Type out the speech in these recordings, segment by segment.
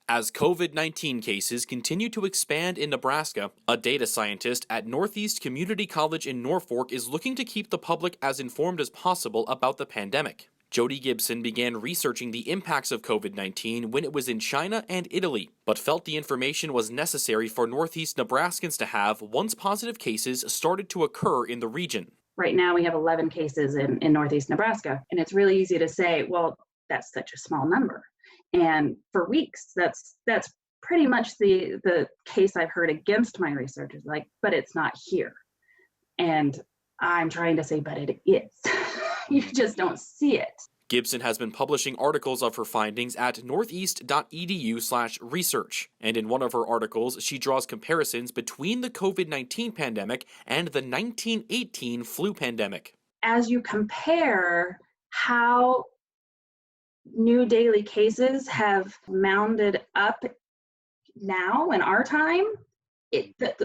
As COVID-19 cases continue to expand in Nebraska, a data scientist at Northeast Community College in Norfolk is looking to keep the public as informed as possible about the pandemic. Jody Gibson began researching the impacts of COVID-19 when it was in China and Italy, but felt the information was necessary for Northeast Nebraskans to have once positive cases started to occur in the region. Right now we have 11 cases in Northeast Nebraska, and it's really easy to say, well, that's such a small number. And for weeks, that's pretty much the case I've heard against my research is like, but it's not here. And I'm trying to say, but it is. You just don't see it. Gibson has been publishing articles of her findings at northeast.edu/research. And in one of her articles, she draws comparisons between the COVID-19 pandemic and the 1918 flu pandemic. As you compare how new daily cases have mounted up now in our time,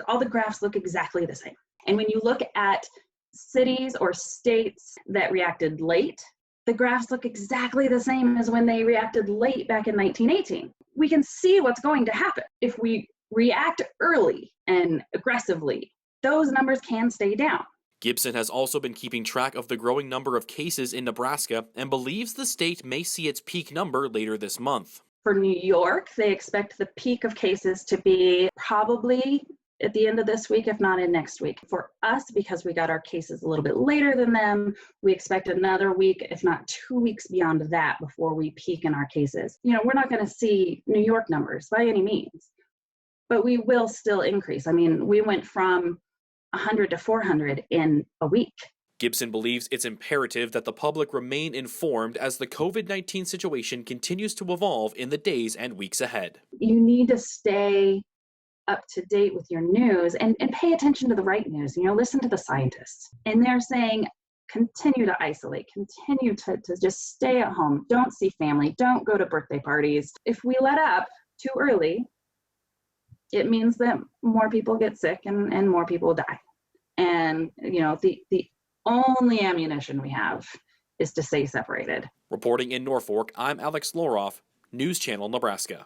all the graphs look exactly the same. And when you look at cities or states that reacted late, the graphs look exactly the same as when they reacted late back in 1918. We can see what's going to happen. If we react early and aggressively, those numbers can stay down. Gibson has also been keeping track of the growing number of cases in Nebraska and believes the state may see its peak number later this month. For New York, they expect the peak of cases to be probably at the end of this week, if not in next week. For us, because we got our cases a little bit later than them, we expect another week, if not 2 weeks beyond that before we peak in our cases. You know, we're not going to see New York numbers by any means, but we will still increase. I mean, we went from 100 to 400 in a week. Gibson believes it's imperative that the public remain informed as the COVID-19 situation continues to evolve in the days and weeks ahead. You need to stay up to date with your news and pay attention to the right news. You know, listen to the scientists. And they're saying, continue to isolate, continue to just stay at home. Don't see family, don't go to birthday parties. If we let up too early, it means that more people get sick and more people die. And, you know, the only ammunition we have is to stay separated. Reporting in Norfolk, I'm Alex Loroff, News Channel Nebraska.